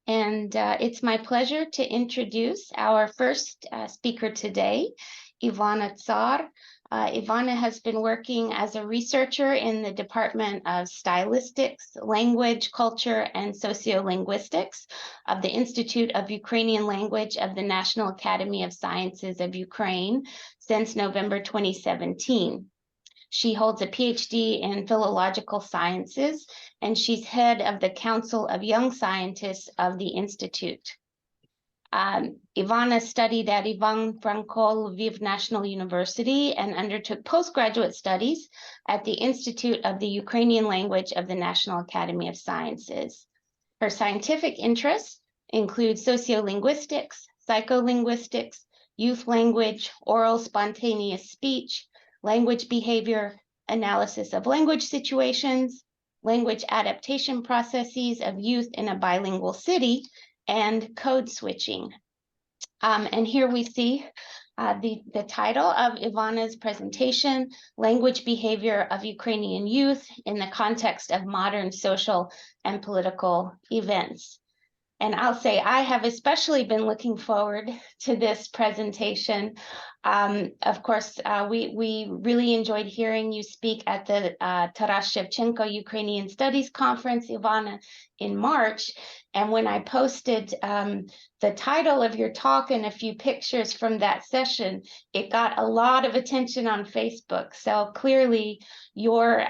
and it's my pleasure to introduce our first speaker today, Ivanna Tsar. Ivanna has been working as a researcher in the Department of Stylistics, Language, Culture, and Sociolinguistics of the Institute of Ukrainian Language of the National Academy of Sciences of Ukraine since November 2017. She holds a PhD in philological sciences, and she's head of the Council of Young Scientists of the Institute. Ivanna studied at Ivan Franko Lviv National University and undertook postgraduate studies at the Institute of the Ukrainian Language of the National Academy of Sciences. Her scientific interests include sociolinguistics, psycholinguistics, youth language, oral spontaneous speech, language behavior, analysis of language situations, language adaptation processes of youth in a bilingual city, and code switching. And here we see the title of Ivanna's presentation, Language Behavior of Ukrainian Youth in the Context of Modern Social and Political Events. And I'll say I have especially been looking forward to this presentation. Of course, we really enjoyed hearing you speak at the Taras Shevchenko Ukrainian Studies Conference, Ivanna, in March. And when I posted the title of your talk and a few pictures from that session, it got a lot of attention on Facebook. So clearly, your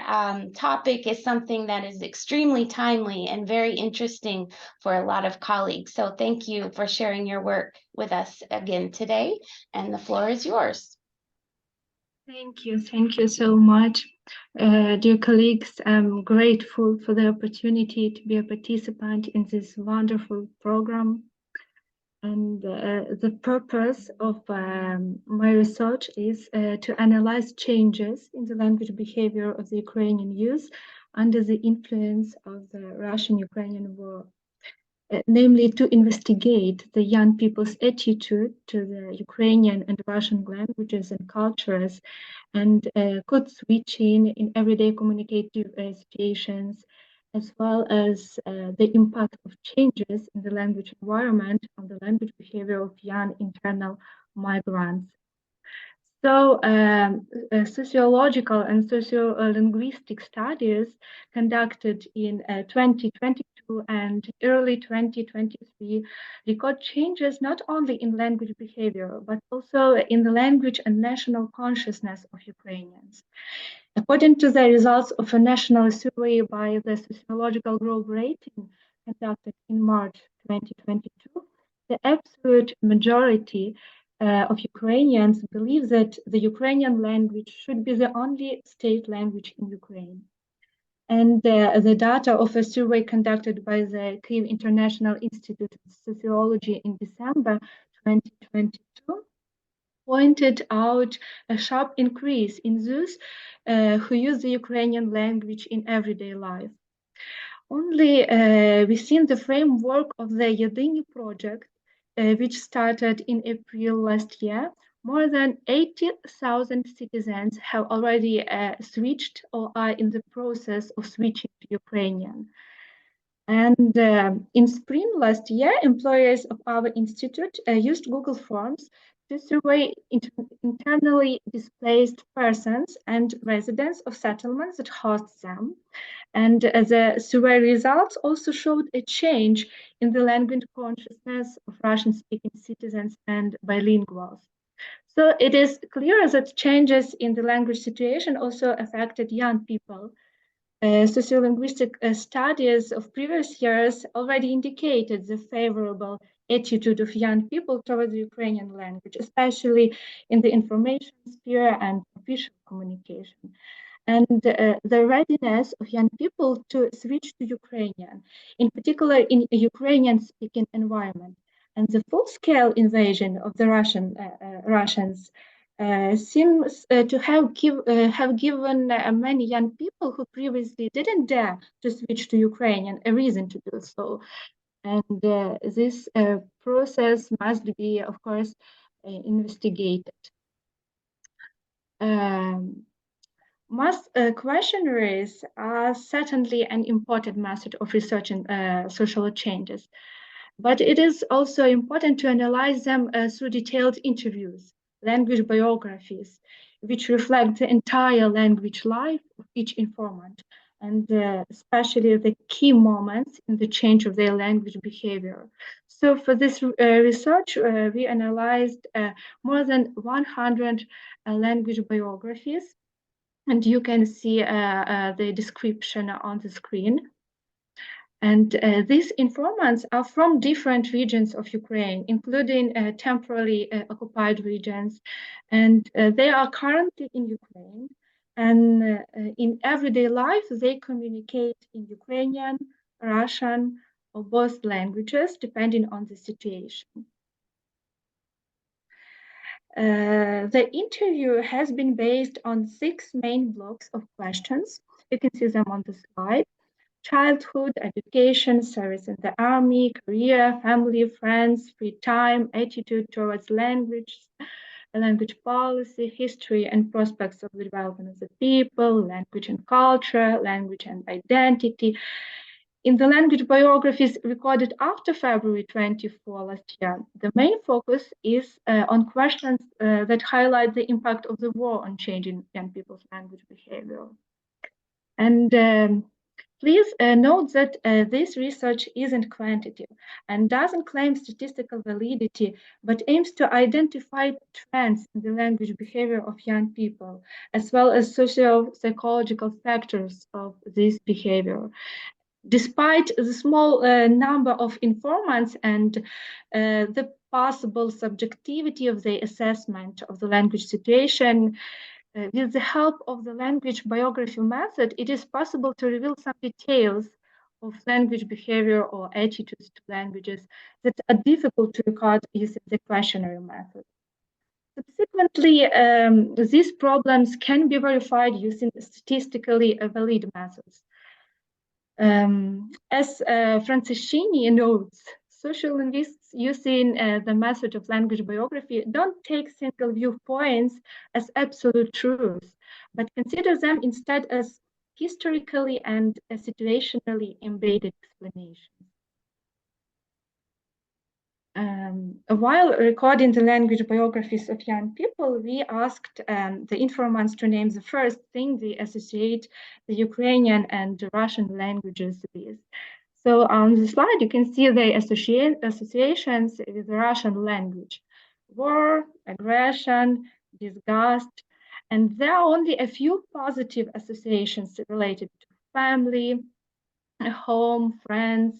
topic is something that is extremely timely and very interesting for a lot of colleagues. So thank you for sharing your work with us again today, and the floor is yours. Thank you so much. Dear colleagues, I'm grateful for the opportunity to be a participant in this wonderful program. And the purpose of my research is to analyze changes in the language behavior of the Ukrainian youth under the influence of the Russian-Ukrainian war. Namely, to investigate the young people's attitude to the Ukrainian and Russian languages and cultures, and code switching in everyday communicative situations, as well as the impact of changes in the language environment on the language behavior of young internal migrants. So sociological and sociolinguistic studies conducted in 2022 and early 2023 record changes not only in language behavior, but also in the language and national consciousness of Ukrainians. According to the results of a national survey by the Sociological Growth Rating conducted in March 2022, the absolute majority of Ukrainians believe that the Ukrainian language should be the only state language in Ukraine. And the data of a survey conducted by the Kyiv International Institute of Sociology in December 2022 pointed out a sharp increase in those who use the Ukrainian language in everyday life. Only within the framework of the Yedini project, which started in April last year, more than 80,000 citizens have already switched or are in the process of switching to Ukrainian. And in spring last year, employees of our institute used Google Forms to survey internally displaced persons and residents of settlements that host them. And the survey results also showed a change in the language consciousness of Russian-speaking citizens and bilinguals. So it is clear that changes in the language situation also affected young people. Sociolinguistic studies of previous years already indicated the favorable attitude of young people towards the Ukrainian language, especially in the information sphere and official communication. And the readiness of young people to switch to Ukrainian, in particular in a Ukrainian-speaking environment. And the full-scale invasion of the Russians seems to have given many young people who previously didn't dare to switch to Ukrainian a reason to do so. And this process must be, of course, investigated. Mass questionnaires are certainly an important method of researching social changes. But it is also important to analyze them through detailed interviews, language biographies, which reflect the entire language life of each informant, and especially the key moments in the change of their language behavior. So for this research, we analyzed more than 100 language biographies, and you can see the description on the screen. And these informants are from different regions of Ukraine, including temporarily occupied regions. And they are currently in Ukraine. And in everyday life, they communicate in Ukrainian, Russian, or both languages, depending on the situation. The interview has been based on 6 main blocks of questions. You can see them on the slide. Childhood, education, service in the army, career, family, friends, free time, attitude towards language policy, history and prospects of the development of the people, language and culture, language and identity. In the language biographies recorded after February 24 last year, the main focus is on questions that highlight the impact of the war on changing young people's language behavior. And please note that this research isn't quantitative and doesn't claim statistical validity, but aims to identify trends in the language behavior of young people, as well as socio-psychological factors of this behavior. Despite the small number of informants and the possible subjectivity of the assessment of the language situation, with the help of the language biography method, it is possible to reveal some details of language behavior or attitudes to languages that are difficult to record using the questionnaire method. Subsequently, these problems can be verified using statistically valid methods. As Franceschini notes, social linguists using the method of language biography don't take single viewpoints as absolute truths, but consider them instead as historically and situationally embedded explanations. While recording the language biographies of young people, we asked the informants to name the first thing they associate the Ukrainian and Russian languages with. So on the slide, you can see the associations with the Russian language: war, aggression, disgust, and there are only a few positive associations related to family, home, friends.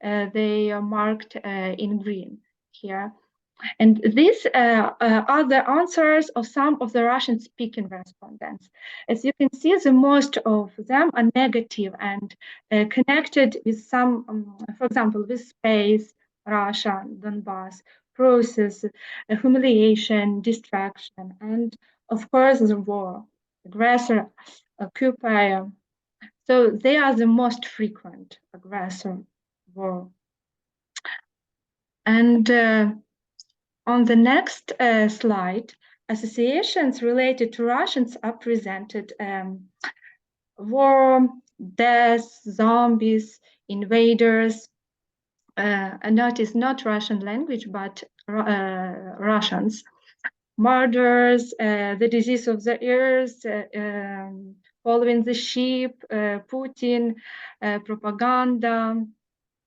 They are marked in green here. And these are the answers of some of the Russian-speaking respondents. As you can see, the most of them are negative and connected with some, for example, with space, Russia, Donbass, process, humiliation, distraction, and of course the war, aggressor, occupier. So they are the most frequent: aggressor, war. And on the next slide, associations related to Russians are presented: war, death, zombies, invaders. And notice not Russian language, but Russians. Murders, the disease of the earth, following the sheep, Putin, propaganda,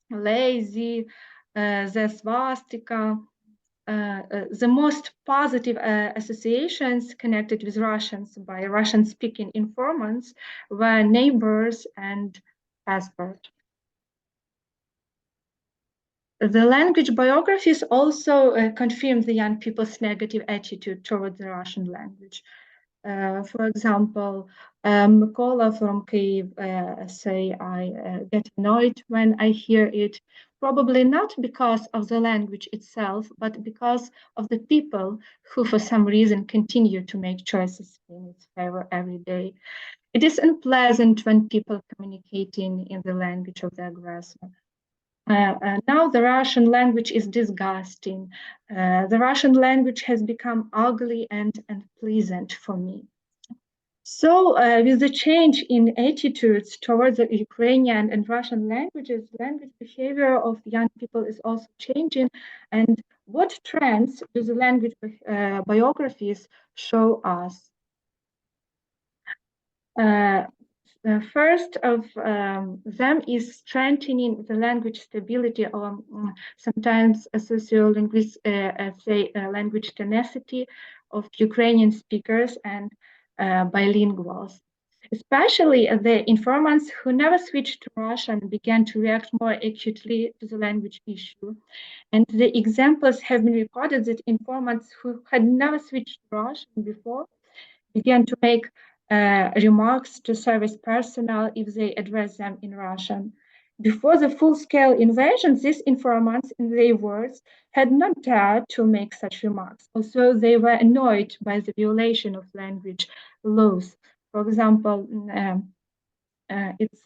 lazy, the swastika. The most positive associations connected with Russians by Russian-speaking informants were neighbors and passport. The language biographies also confirm the young people's negative attitude toward the Russian language. For example, Mykola from Kyiv say, I get annoyed when I hear it, probably not because of the language itself, but because of the people who for some reason continue to make choices in its favor every day. It is unpleasant when people communicating in the language of the aggressor. Now the Russian language is disgusting. The Russian language has become ugly and unpleasant for me. So, with the change in attitudes towards the Ukrainian and Russian languages, language behavior of young people is also changing. And what trends do the language biographies show us? The first of them is strengthening the language stability, or sometimes a sociolinguist say language tenacity of Ukrainian speakers and bilinguals. Especially the informants who never switched to Russian began to react more acutely to the language issue. And the examples have been recorded that informants who had never switched to Russian before began to make remarks to service personnel if they address them in Russian. Before the full-scale invasion, these informants, in their words, had not dared to make such remarks. Also, they were annoyed by the violation of language laws. For example, it's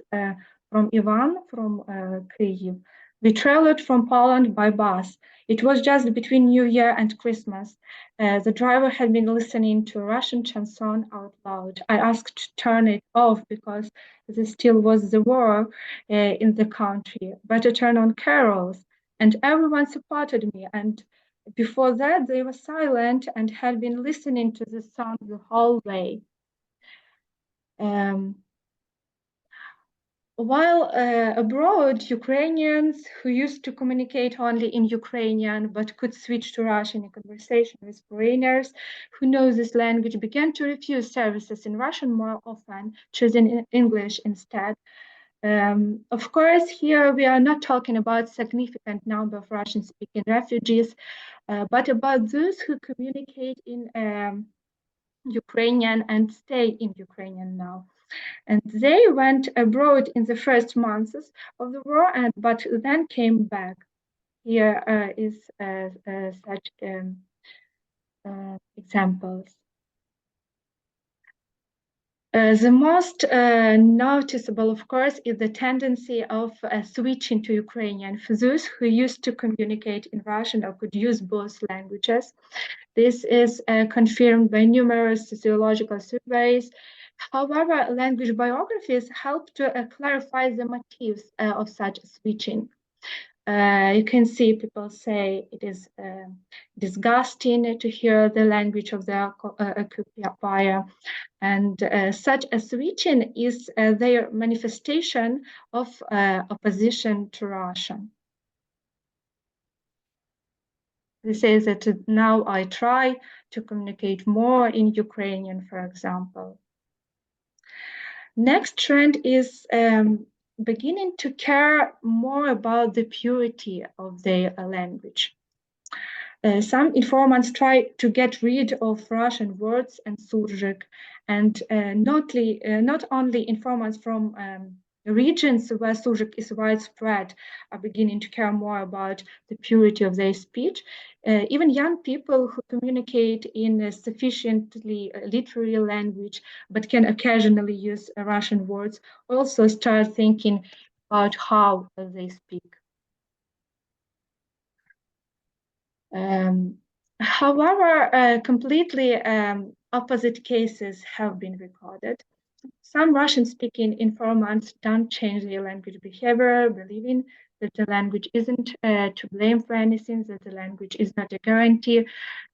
from Ivan from Kyiv. We traveled from Poland by bus. It was just between New Year and Christmas. The driver had been listening to a Russian chanson out loud. I asked to turn it off because there still was the war in the country. Better turn on carols. And everyone supported me. And before that, they were silent and had been listening to the song the whole way. While abroad, Ukrainians who used to communicate only in Ukrainian but could switch to Russian in conversation with foreigners who know this language began to refuse services in Russian more often, choosing English instead. Of course, here we are not talking about significant number of Russian-speaking refugees, but about those who communicate in Ukrainian and stay in Ukrainian now. And they went abroad in the first months of the war, but then came back. Here is such examples. The most noticeable, of course, is the tendency of switching to Ukrainian for those who used to communicate in Russian or could use both languages. This is confirmed by numerous sociological surveys. However, language biographies help to clarify the motives of such switching. You can see people say it is disgusting to hear the language of the occupier, and such a switching is their manifestation of opposition to Russian. They say that now I try to communicate more in Ukrainian, for example. Next trend is beginning to care more about the purity of their language. Some informants try to get rid of Russian words and surjik, and not only informants from regions where surjik is widespread are beginning to care more about the purity of their speech. Even young people who communicate in a sufficiently literary language but can occasionally use Russian words also start thinking about how they speak. However, completely opposite cases have been recorded. Some Russian-speaking informants don't change their language behavior, believing that the language isn't to blame for anything, that the language is not a guarantee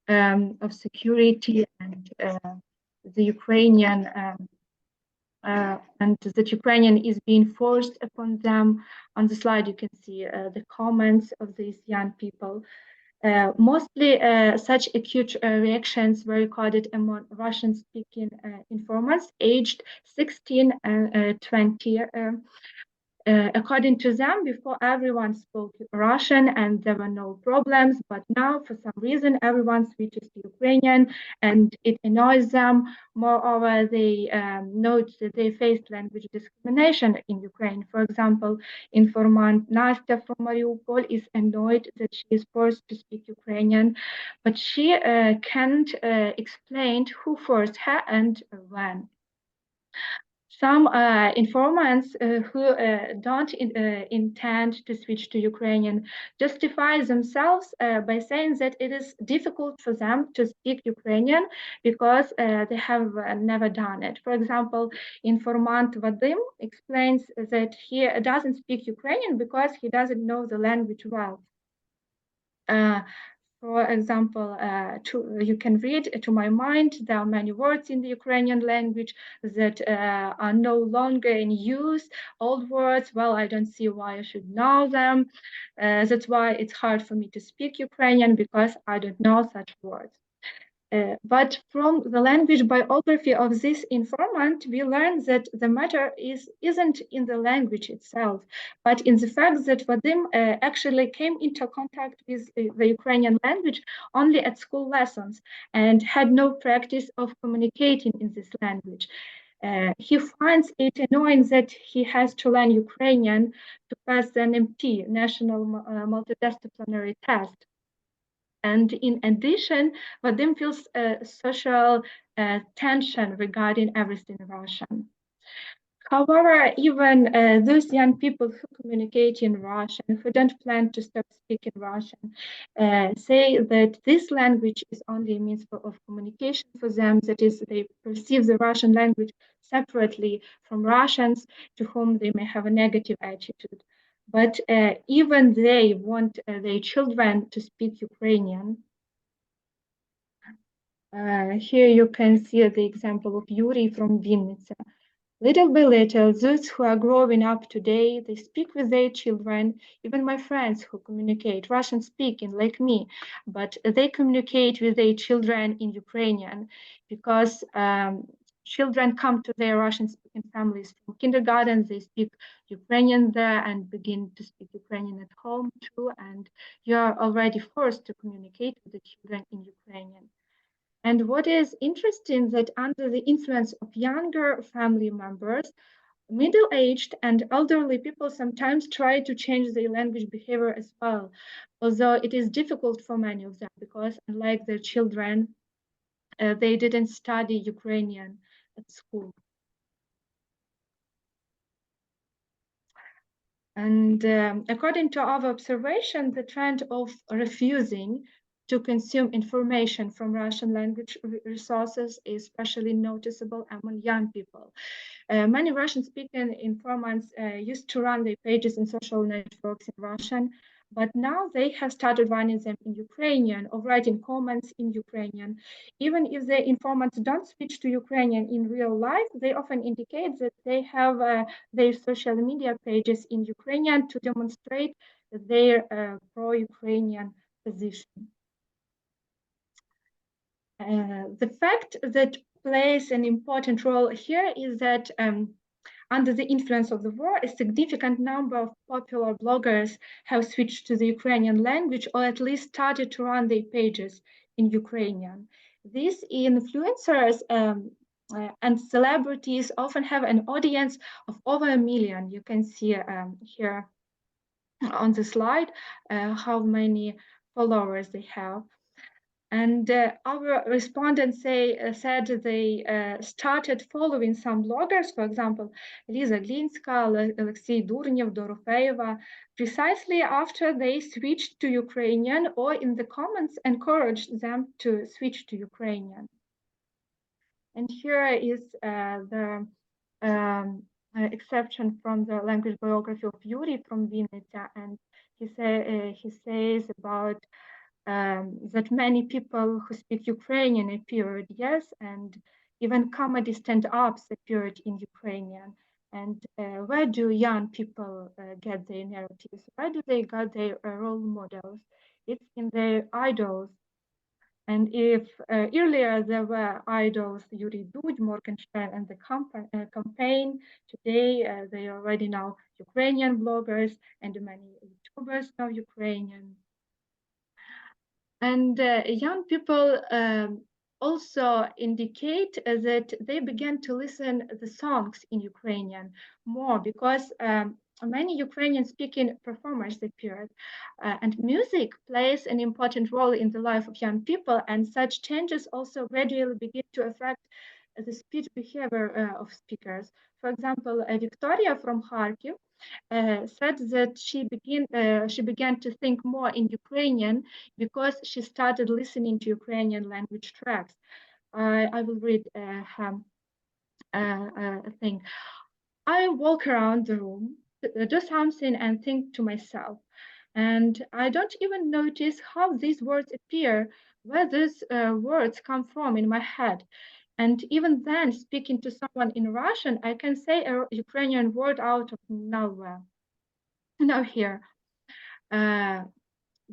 of security, and the Ukrainian and that Ukrainian is being forced upon them. On the slide, you can see the comments of these young people. Mostly such acute reactions were recorded among Russian-speaking informants aged 16 and 20. According to them, before everyone spoke Russian and there were no problems, but now for some reason everyone switches to Ukrainian and it annoys them. Moreover, they note that they faced language discrimination in Ukraine. For example, informant Nastya from Mariupol is annoyed that she is forced to speak Ukrainian, but she can't explain who forced her and when. Some informants who don't intend to switch to Ukrainian justify themselves by saying that it is difficult for them to speak Ukrainian because they have never done it. For example, informant Vadim explains that he doesn't speak Ukrainian because he doesn't know the language well. For example, you can read to my mind, there are many words in the Ukrainian language that are no longer in use, old words, well, I don't see why I should know them. That's why it's hard for me to speak Ukrainian because I don't know such words. But from the language biography of this informant, we learn that the matter isn't in the language itself, but in the fact that Vadim actually came into contact with the Ukrainian language only at school lessons and had no practice of communicating in this language. He finds it annoying that he has to learn Ukrainian to pass the NMT, National Multidisciplinary Test. And in addition, Vadim feels social tension regarding everything Russian. However, even those young people who communicate in Russian, who don't plan to stop speaking Russian, say that this language is only a means of communication for them. That is, they perceive the Russian language separately from Russians to whom they may have a negative attitude. But even they want their children to speak Ukrainian. Here you can see the example of Yuri from Vinnytsia. Little by little, those who are growing up today, they speak with their children, even my friends who communicate Russian speaking like me, but they communicate with their children in Ukrainian because children come to their Russian speaking families from kindergarten, they speak Ukrainian there and begin to speak Ukrainian at home too, and you are already forced to communicate with the children in Ukrainian. And what is interesting that under the influence of younger family members, middle-aged and elderly people sometimes try to change their language behavior as well, although it is difficult for many of them because unlike their children, they didn't study Ukrainian at school. And according to our observation, the trend of refusing to consume information from Russian language resources is especially noticeable among young people. Many Russian-speaking informants used to run their pages in social networks in Russian, but now they have started running them in Ukrainian or writing comments in Ukrainian. Even if the informants don't switch to Ukrainian in real life, they often indicate that they have their social media pages in Ukrainian to demonstrate their pro-Ukrainian position. The fact that plays an important role here is that under the influence of the war, a significant number of popular bloggers have switched to the Ukrainian language or at least started to run their pages in Ukrainian. These influencers and celebrities often have an audience of over 1 million. You can see here on the slide how many followers they have. And our respondents said they started following some bloggers, for example, Liza Glinska, Alexei Durnev, Dorofeeva, precisely after they switched to Ukrainian or in the comments encouraged them to switch to Ukrainian. And here is the exception from the language biography of Yuri from Vinnytsia, and he says about that many people who speak Ukrainian appeared, yes, and even comedy stand-ups appeared in Ukrainian. And where do young people get their narratives? Where do they get their role models? It's in their idols. And if earlier there were idols, Yuri Dud, Morgenstern, and the campaign, today they are already now Ukrainian bloggers, and many YouTubers know Ukrainian. And young people also indicate that they began to listen the songs in Ukrainian more because many Ukrainian-speaking performers appeared, and music plays an important role in the life of young people, and such changes also gradually begin to affect the speech behavior of speakers. For example, Victoria from Kharkiv said that she began to think more in Ukrainian because she started listening to Ukrainian language tracks. I will read her thing. I walk around the room, do something, and think to myself. And I don't even notice how these words appear, where these words come from in my head. And even then, speaking to someone in Russian, I can say a Ukrainian word out of nowhere. Now here. Uh,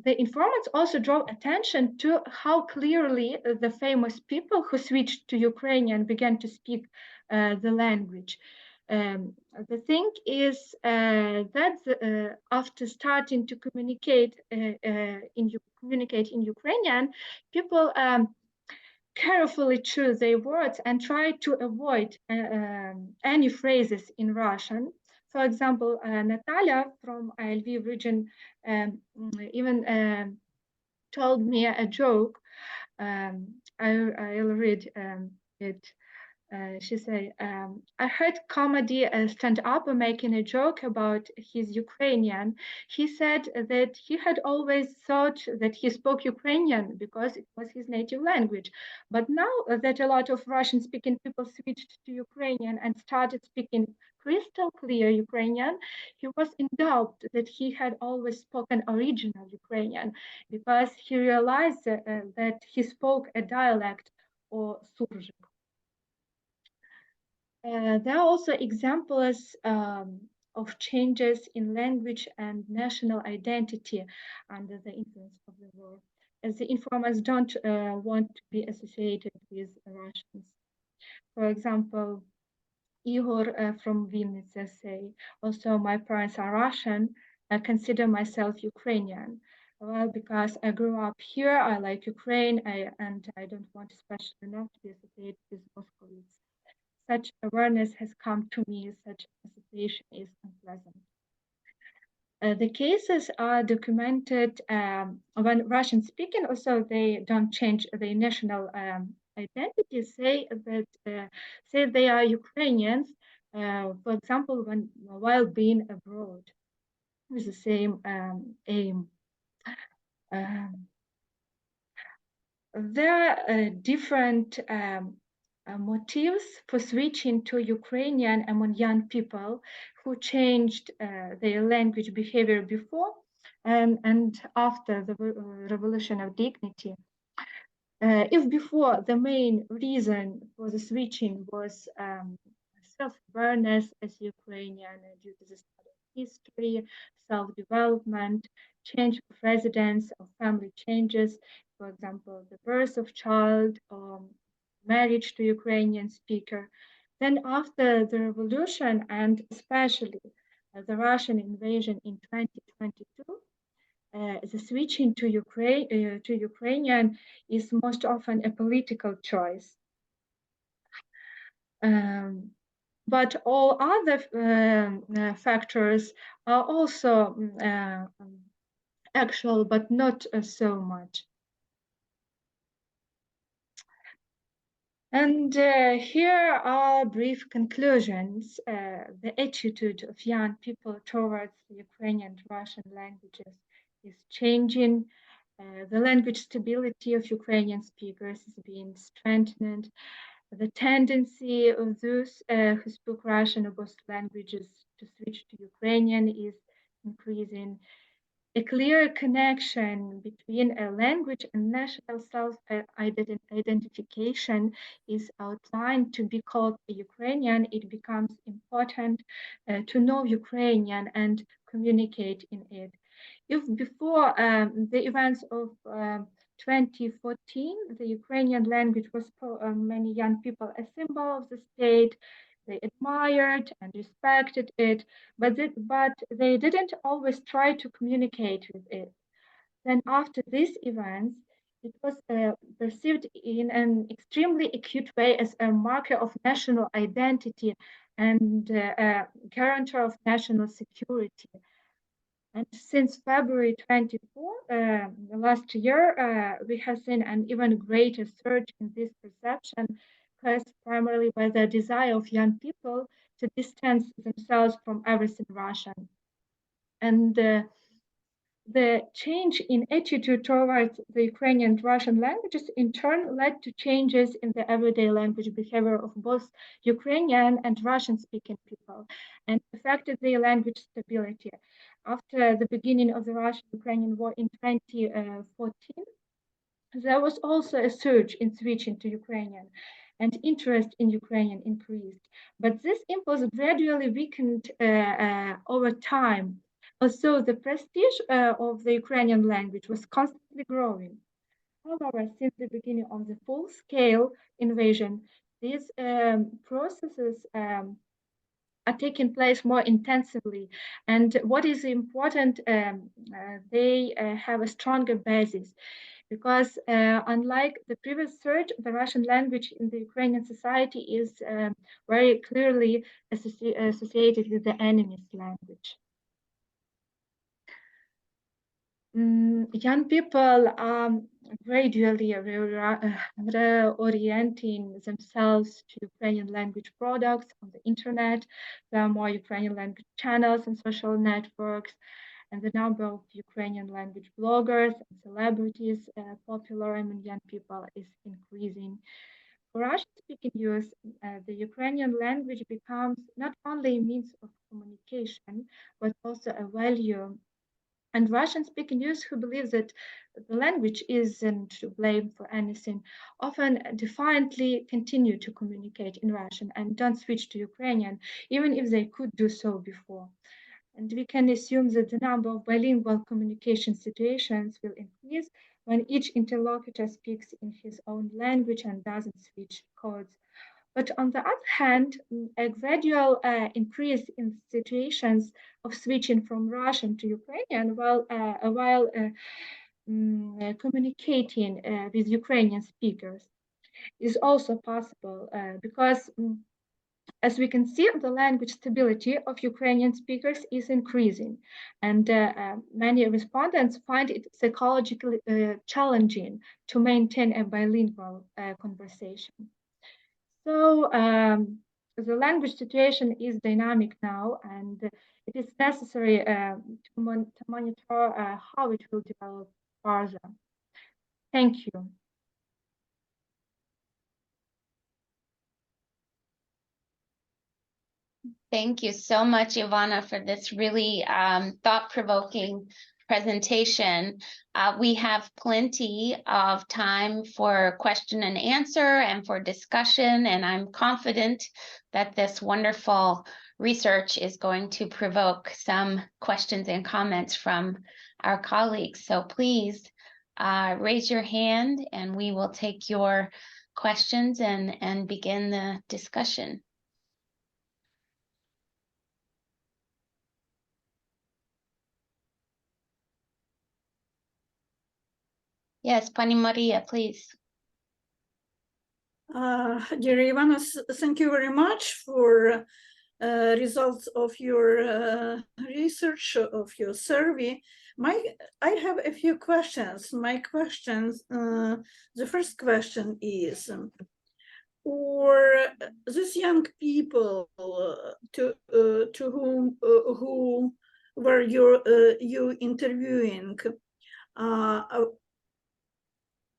the informants also draw attention to how clearly the famous people who switched to Ukrainian began to speak the language. The thing is that after starting to communicate in Ukrainian, people carefully choose their words and try to avoid any phrases in Russian. For example, Natalia from Lviv region even told me a joke. I'll read it. She said, I heard comedy stand-up making a joke about his Ukrainian. He said that he had always thought that he spoke Ukrainian because it was his native language. But now that a lot of Russian-speaking people switched to Ukrainian and started speaking crystal clear Ukrainian, he was in doubt that he had always spoken original Ukrainian because he realized that he spoke a dialect or surжик. There are also examples of changes in language and national identity under the influence of the war, as the informers don't want to be associated with Russians. For example, Igor from Vinnytsia say, also my parents are Russian, I consider myself Ukrainian. Well, because I grew up here, I like Ukraine, and I don't want especially enough to be associated with Moscovites. Such awareness has come to me, such association is unpleasant. The cases are documented when Russian speaking, also they don't change their national identity, say they are Ukrainians, for example, while being abroad with the same aim. There are different motives for switching to Ukrainian among young people who changed their language behavior before and after the Revolution of Dignity. If before the main reason for the switching was self-awareness as Ukrainian due to the study of history, self-development, change of residence or family changes, for example, the birth of child or marriage to Ukrainian speaker. Then after the revolution and especially the Russian invasion in 2022, the switching to Ukrainian is most often a political choice. But all other factors are also actual, but not so much. And here are brief conclusions. The attitude of young people towards the Ukrainian and Russian languages is changing. The language stability of Ukrainian speakers is being strengthened. The tendency of those who speak Russian or both languages to switch to Ukrainian is increasing. A clear connection between a language and national self-identification is outlined. To be called a Ukrainian, it becomes important to know Ukrainian and communicate in it. If before the events of 2014, the Ukrainian language was for many young people a symbol of the state, they admired and respected it, but they didn't always try to communicate with it. Then after these events, it was perceived in an extremely acute way as a marker of national identity and a guarantor of national security. And since February 24, last year, we have seen an even greater surge in this perception caused primarily by the desire of young people to distance themselves from everything Russian. And the change in attitude towards the Ukrainian and Russian languages in turn led to changes in the everyday language behavior of both Ukrainian and Russian-speaking people and affected their language stability. After the beginning of the Russian-Ukrainian war in 2014, there was also a surge in switching to Ukrainian, and interest in Ukrainian increased. But this impulse gradually weakened over time. Also, the prestige of the Ukrainian language was constantly growing. However, since the beginning of the full-scale invasion, these processes are taking place more intensively. And what is important, they have a stronger basis because unlike the previous surge, the Russian language in the Ukrainian society is very clearly associated with the enemy's language. Young people are gradually reorienting themselves to Ukrainian language products on the internet. There are more Ukrainian language channels and social networks, and the number of Ukrainian language bloggers and celebrities popular among young people is increasing. For Russian-speaking youth, the Ukrainian language becomes not only a means of communication, but also a value. And Russian-speaking youth who believe that the language isn't to blame for anything often defiantly continue to communicate in Russian and don't switch to Ukrainian, even if they could do so before. And we can assume that the number of bilingual communication situations will increase when each interlocutor speaks in his own language and doesn't switch codes. But on the other hand, a gradual increase in situations of switching from Russian to Ukrainian while communicating with Ukrainian speakers is also possible because as we can see, the language stability of Ukrainian speakers is increasing, and many respondents find it psychologically challenging to maintain a bilingual conversation. So the language situation is dynamic now, and it is necessary to monitor how it will develop further. Thank you. Thank you so much, Ivanna, for this really thought-provoking presentation. We have plenty of time for question and answer and for discussion, and I'm confident that this wonderful research is going to provoke some questions and comments from our colleagues. So please raise your hand and we will take your questions and begin the discussion. Yes, Pani Maria, please. Dear Ivanna, thank you very much for results of your research, of your survey. I have a few questions. My questions, the first question is, for these young people to whom who were you interviewing,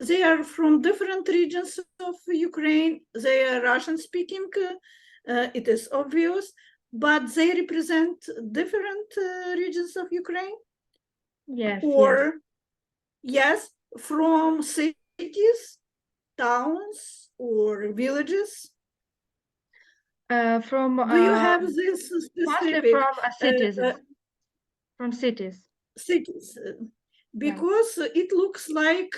they are from different regions of Ukraine. They are Russian-speaking, it is obvious, but they represent different regions of Ukraine? Yes. Or, yes, from cities, towns, or villages? From Do you have this specific? from cities. From cities. Cities. Because it looks like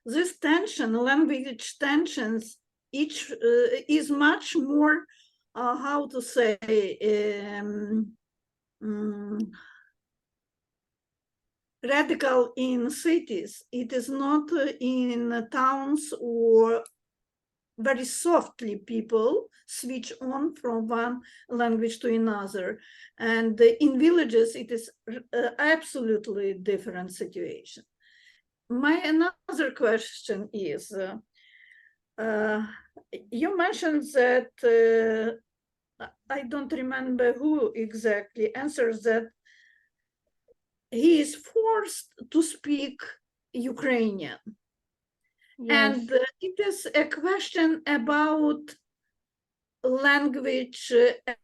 this tension, language tensions, each is much more, how to say, radical in cities. It is not in towns, or very softly people switch on from one language to another. And in villages, it is absolutely different situation. My another question is, You mentioned that I don't remember who exactly answers that he is forced to speak Ukrainian. Yes. And it is a question about language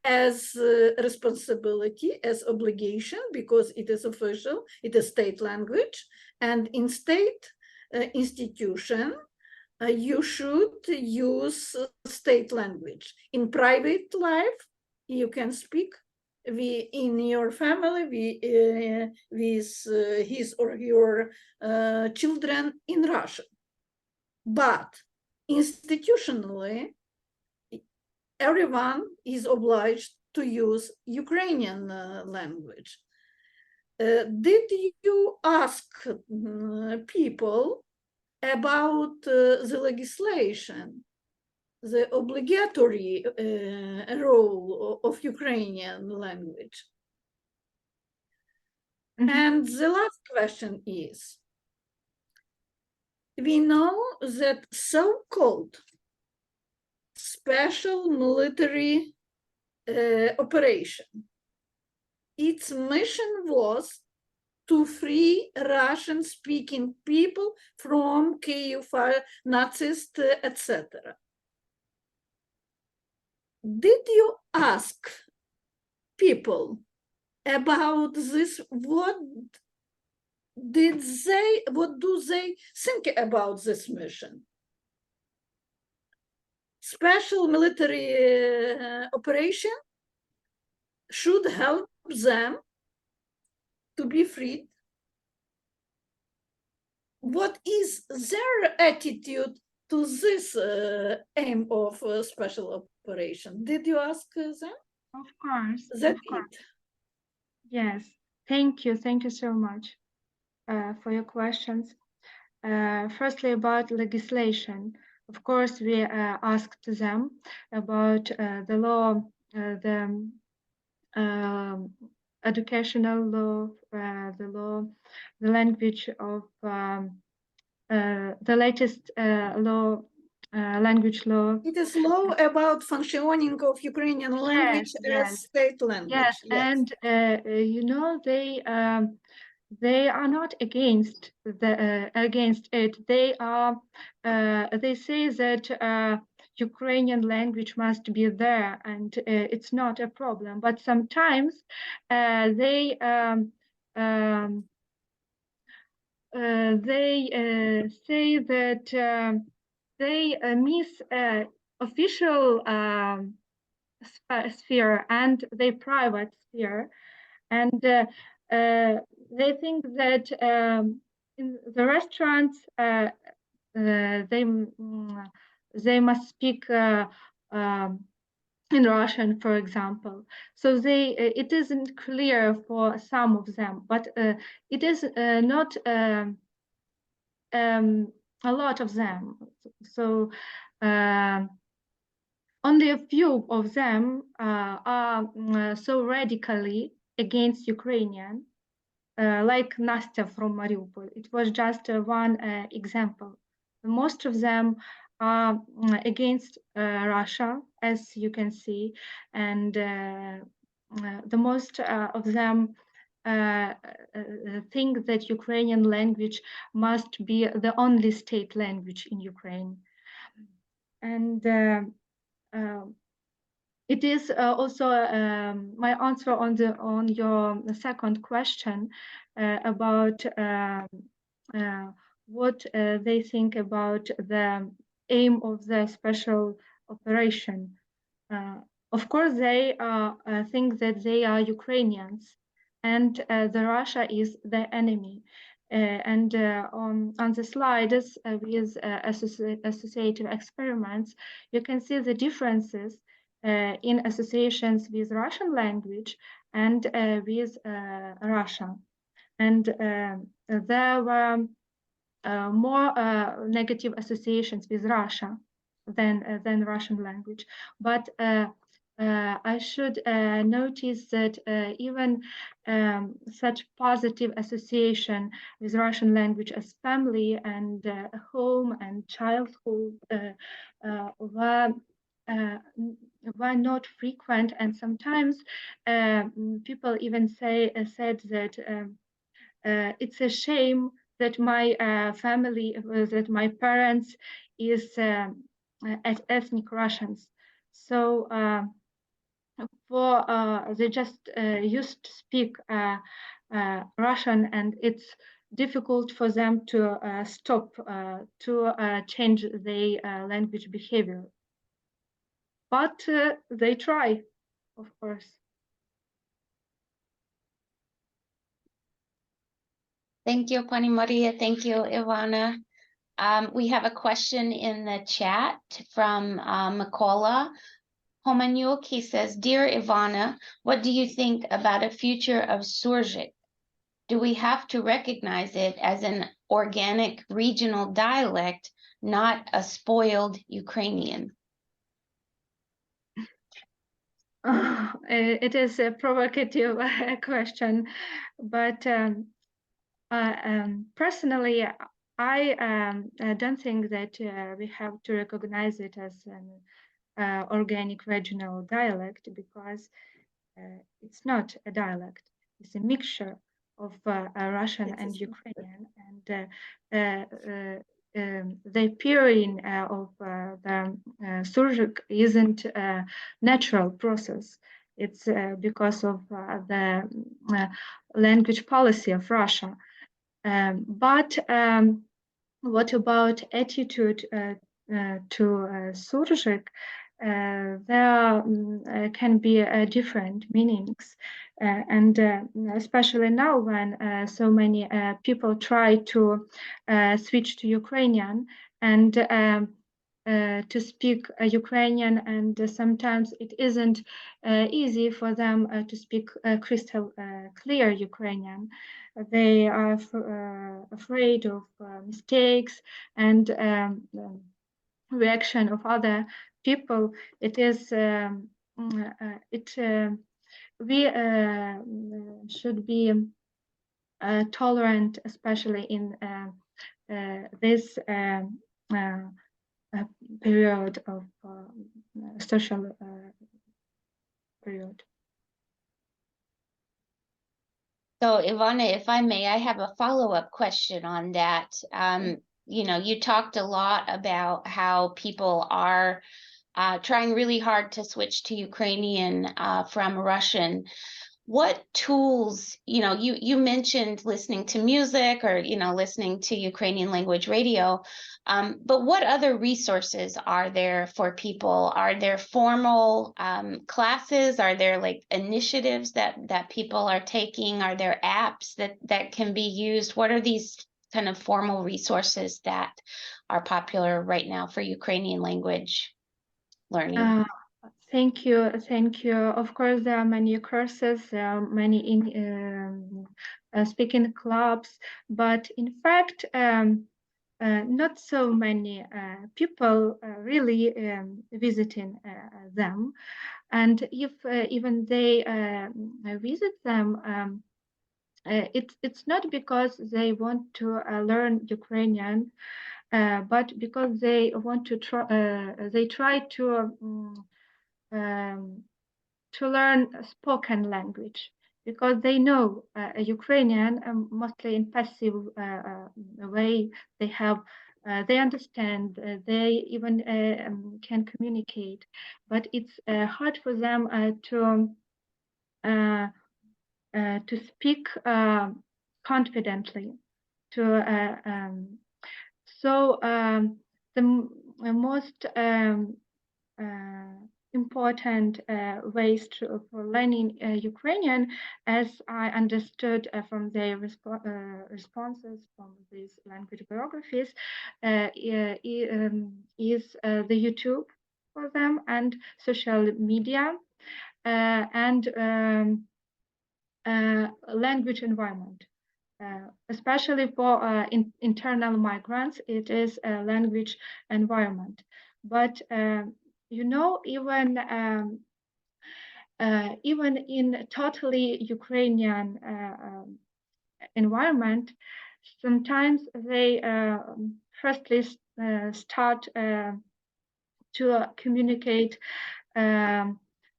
as responsibility, as obligation, because it is official, it is state language. And in state institution, you should use state language. In private life, you can speak in your family with his or your children in Russian. But institutionally, everyone is obliged to use Ukrainian language. Did you ask people about the legislation, the obligatory role of Ukrainian language? Mhm. And the last question is, we know that so-called special military operation, its mission was to free Russian-speaking people from Kiev, Nazis, etc. Did you ask people about this? What do they think about this mission? Special military operation should help them to be freed. What is their attitude to this aim of special operation? Did you ask them? Of course. That's Of course. it. Yes. Thank you. Thank you so much for your questions. Firstly, about legislation. Of course, we asked them about the law, the educational law, the language of the latest law, language law. It is law about functioning of Ukrainian language Yes. as state language. Yes, and you know they are not against it. They say that Ukrainian language must be there, and it's not a problem. But sometimes they say that they miss official sphere and the private sphere, and they think that in the restaurants they must speak in Russian, for example. So it isn't clear for some of them, but it is not a lot of them. So only a few of them are so radically against Ukrainian, like Nastya from Mariupol. It was just one example. Most of them are against Russia, as you can see, and the most of them think that Ukrainian language must be the only state language in Ukraine. And it is also my answer on your second question about what they think about the aim of the special operation. Of course, they think that they are Ukrainians, and the Russia is the enemy. And on the slides with associative experiments, you can see the differences in associations with Russian language and with Russia. And there were more negative associations with Russia than Russian language. But I should notice that even such positive association with Russian language as family and home and childhood were not frequent, and sometimes people even said that it's a shame that my family, that my parents is as ethnic Russians. So they just used to speak Russian, and it's difficult for them to stop to change their language behavior. But they try, of course. Thank you, Pani Maria. Thank you, Ivanna. We have a question in the chat from Mikola Homanyuk. He says, Dear Ivanna, what do you think about a future of Surjik? Do we have to recognize it as an organic regional dialect, not a spoiled Ukrainian? It is a provocative question, but personally, I don't think that we have to recognize it as an organic regional dialect, because it's not a dialect. It's a mixture of Russian and Ukrainian, and the pairing of the Surzhyk isn't a natural process. It's because of the language policy of Russia. But what about attitude to Surzhyk? There can be different meanings, and especially now when so many people try to switch to Ukrainian and to speak Ukrainian, and sometimes it isn't easy for them to speak crystal clear Ukrainian. They are afraid of mistakes and reaction of other people. It is we should be tolerant, especially in this period of social period. So Ivanna, if I may, I have a follow-up question on that. You know, you talked a lot about how people are trying really hard to switch to Ukrainian from Russian. What tools, you know, you mentioned listening to music or, you know, listening to Ukrainian language radio, but what other resources are there for people? Are there formal classes? Are there like initiatives that people are taking? Are there apps that can be used? What are these kind of formal resources that are popular right now for Ukrainian language learning? Thank you, thank you. Of course, there are many courses, there are many speaking clubs, but in fact, not so many people really visiting them. And if even they visit them, it's not because they want to learn Ukrainian, but because they want to try. They try to learn spoken language, because they know Ukrainian mostly in passive way. They have they understand, they even can communicate, but it's hard for them to speak confidently. The most important ways for learning Ukrainian, as I understood from their responses from these language biographies, is the YouTube for them, and social media, and language environment. Especially for internal migrants, it is a language environment. But you know, even even in totally Ukrainian environment, sometimes they firstly start to communicate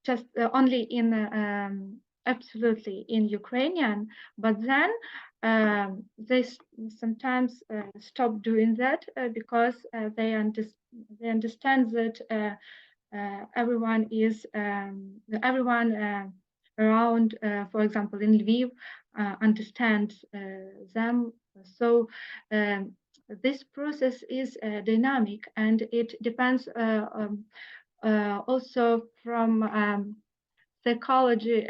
just only in absolutely in Ukrainian, but then they sometimes stop doing that because they understand that everyone is everyone around, for example, in Lviv, understands them. So this process is dynamic, and it depends also from psychology,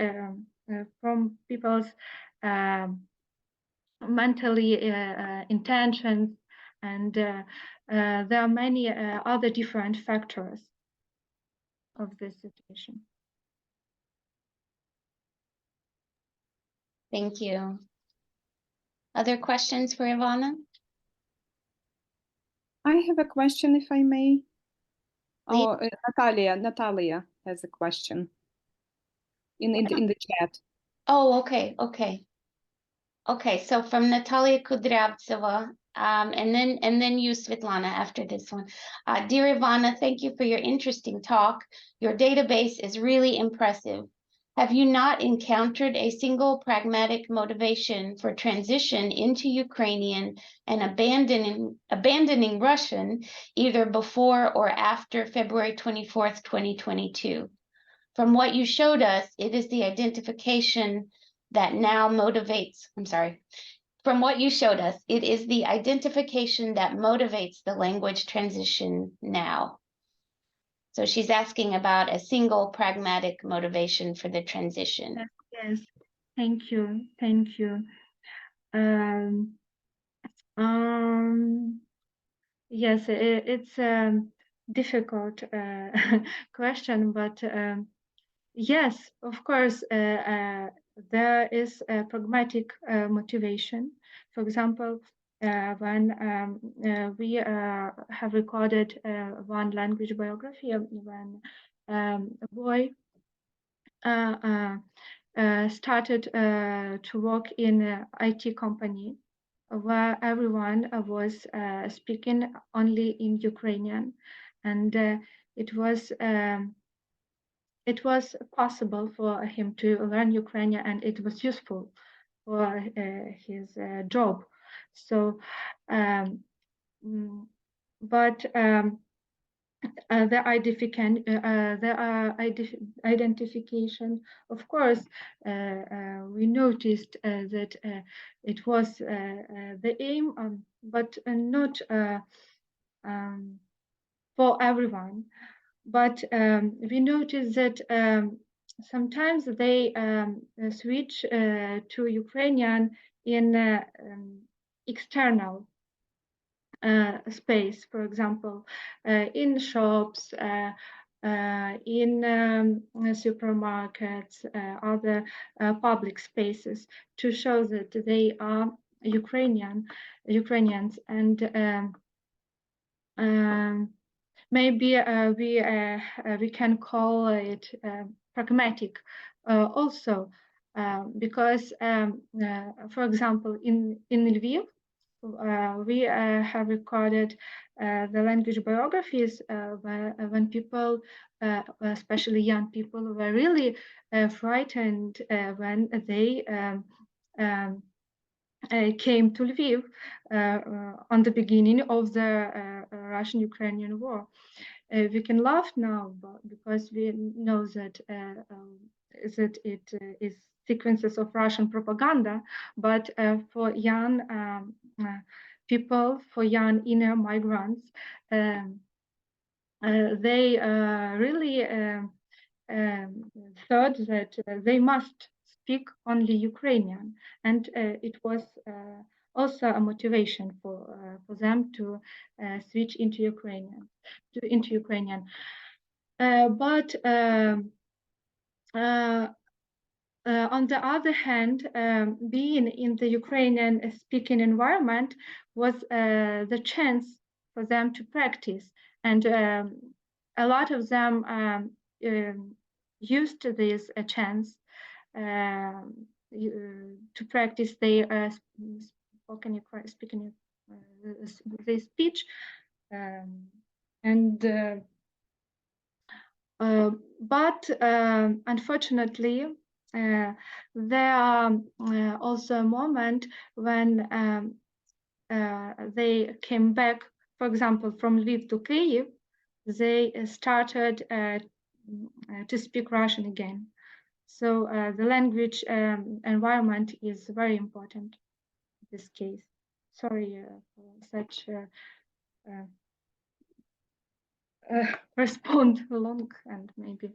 from people's mentally intentions, and there are many other different factors of this situation. Thank you. Other questions for Ivanna? I have a question, if I may. Please. Oh, Natalia has a question in the chat. Oh, okay, okay. Okay, so from Natalia Kudryavtseva, and then you, Svetlana, after this one. Dear Ivana, thank you for your interesting talk. Your database is really impressive. Have you not encountered a single pragmatic motivation for transition into Ukrainian and abandoning Russian either before or after February 24th, 2022? From what you showed us, it is the identification that now motivates, I'm sorry. From what you showed us, it is the identification that motivates the language transition now. So she's asking about a single pragmatic motivation for the transition. Yes, thank you, thank you. Yes, it's a difficult question, but yes, of course, there is a pragmatic motivation. For example, when we have recorded one language biography, when a boy started to work in an IT company where everyone was speaking only in Ukrainian, and it was possible for him to learn Ukrainian, and it was useful for his job. So, but the identification, of course, we noticed that it was the aim, but not for everyone. But we noticed that sometimes they switch to Ukrainian in external space, for example, in shops, in supermarkets, other public spaces, to show that they are Ukrainians, and maybe we can call it pragmatic also, because, for example, in Lviv, we have recorded the language biographies when people, especially young people, were really frightened when they came to Lviv on the beginning of the Russian-Ukrainian war. We can laugh now because we know that that it is sequences of Russian propaganda, but for young people, for young inner migrants, they really thought that they must speak only Ukrainian, and it was also a motivation for them to switch into Ukrainian. But on the other hand, being in the Ukrainian speaking environment was the chance for them to practice, and a lot of them used this chance to practice their speaking their speech, but unfortunately, there are also a moment when they came back, for example, from Lviv to Kyiv, they started to speak Russian again. So the language environment is very important in this case. Sorry for such respond long and maybe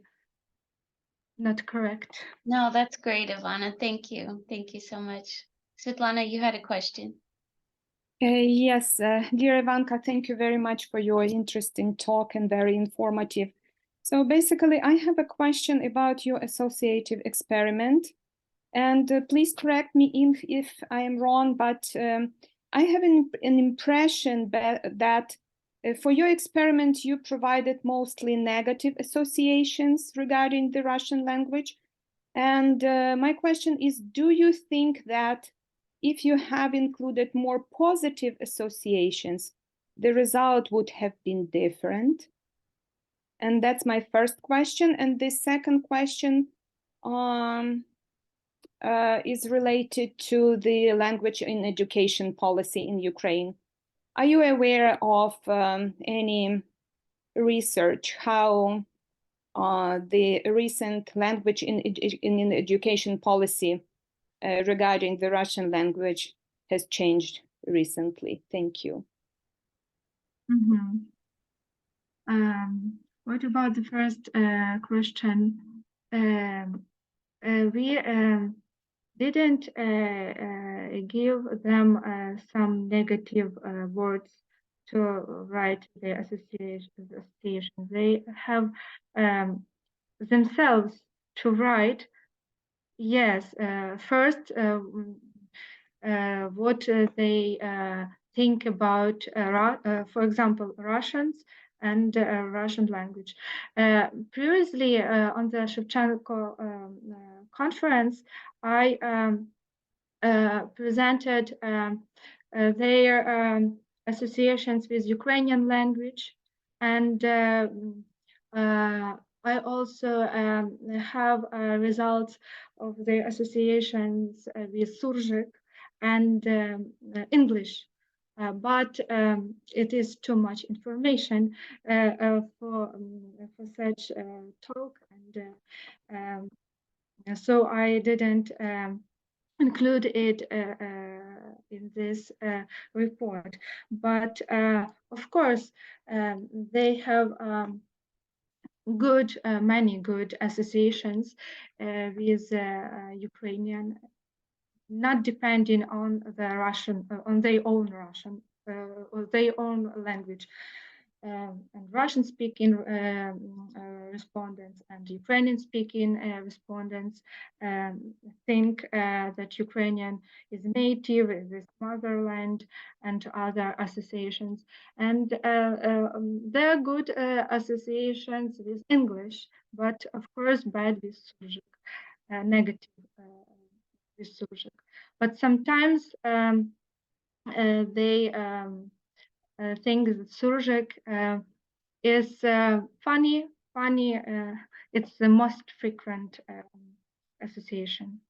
not correct. No, that's great, Ivanna. Thank you. Thank you so much. Svetlana, you had a question. Yes, dear Ivanka, thank you very much for your interesting talk and very informative. So basically, I have a question about your associative experiment. And please correct me if I am wrong, but I have an impression that for your experiment, you provided mostly negative associations regarding the Russian language. And my question is, do you think that if you have included more positive associations, the result would have been different? And that's my first question. And the second question is related to the language in education policy in Ukraine. Are you aware of any research how the recent language in education policy regarding the Russian language has changed recently? Thank you. What about the first question? We didn't give them some negative words to write the association. They have themselves to write. Yes, first what they think about, for example, Russians and Russian language. Previously, on the Shevchenko conference, I presented their associations with Ukrainian language, and I also have results of their associations with Surzhyk and English. But it is too much information for such talk, and so I didn't include it in this report. But of course, they have many good associations with Ukrainian, not depending on the Russian, on their own Russian or their own language. And Russian-speaking respondents and Ukrainian-speaking respondents think that Ukrainian is native, is its motherland, and other associations. And there are good associations with English, but of course bad with Surzhyk, negative with Surzhyk. But sometimes they think that Surzhyk is funny. It's the most frequent association.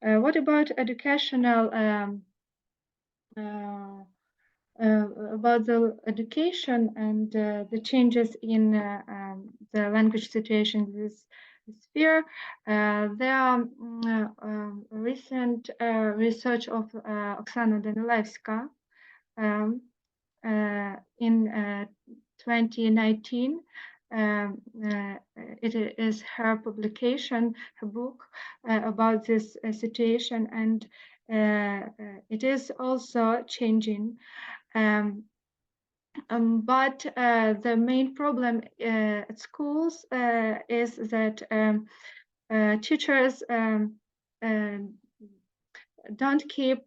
What about educational? About the education and the changes in the language situation in this sphere, there are recent research of Oksana Danilevska in 2019. It is her publication, her book about this situation, and it is also changing. But the main problem at schools is that teachers don't keep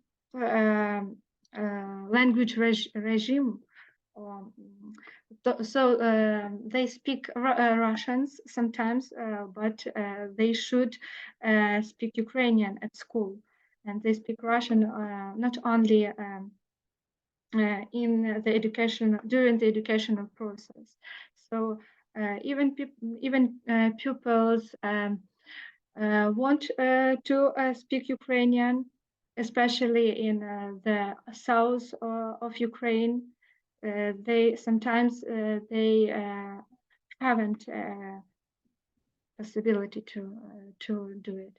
language regime They speak Russians sometimes, but they should speak Ukrainian at school, and they speak Russian not only in the education during the educational process. So even pupils want to speak Ukrainian, especially in the south of Ukraine. They sometimes they haven't possibility to do it.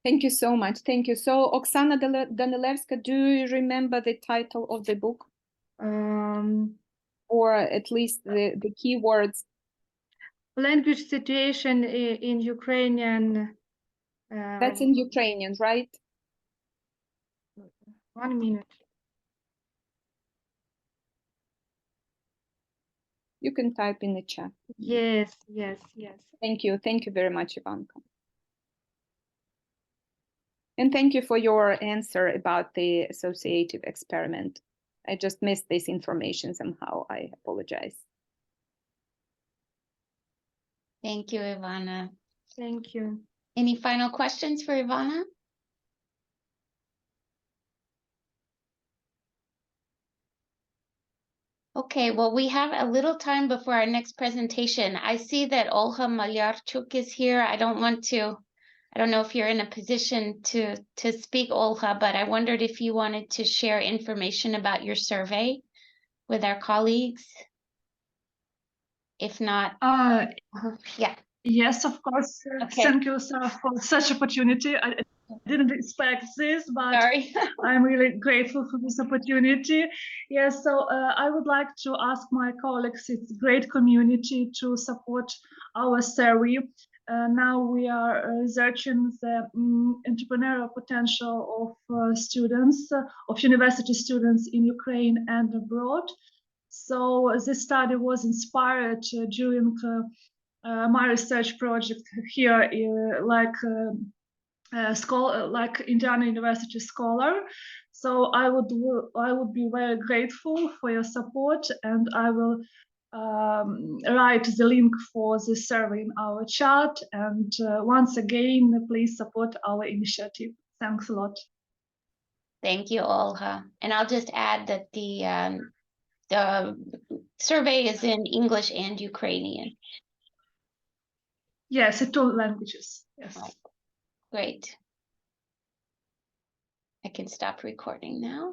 Thank you so much. Thank you. So, Oksana Danilevska, do you remember the title of the book, or at least the keywords? Language situation in Ukrainian. That's in Ukrainian, right? 1 minute. You can type in the chat. Yes, yes, yes. Thank you. Thank you very much, Ivanka. And thank you for your answer about the associative experiment. I just missed this information somehow. I apologize. Thank you, Ivanna. Thank you. Any final questions for Ivanna? Okay, well, we have a little time before our next presentation. I see that Olha Malyarchuk is here. I don't know if you're in a position to speak, Olha, but I wondered if you wanted to share information about your survey with our colleagues. If not, yeah. Yes, of course. Okay. Thank you, Sarah, for such opportunity. I didn't expect this, but Sorry. I'm really grateful for this opportunity. Yes, so I would like to ask my colleagues, it's a great community to support our survey. Now we are researching the entrepreneurial potential of students, of university students in Ukraine and abroad. So this study was inspired during my research project here, like Indiana University scholar. So I would be very grateful for your support, and I will write the link for the survey in our chat. And once again, please support our initiative. Thanks a lot. Thank you, Olha. And I'll just add that the survey is in English and Ukrainian. Yes, in 2 languages. Yes. Great. I can stop recording now.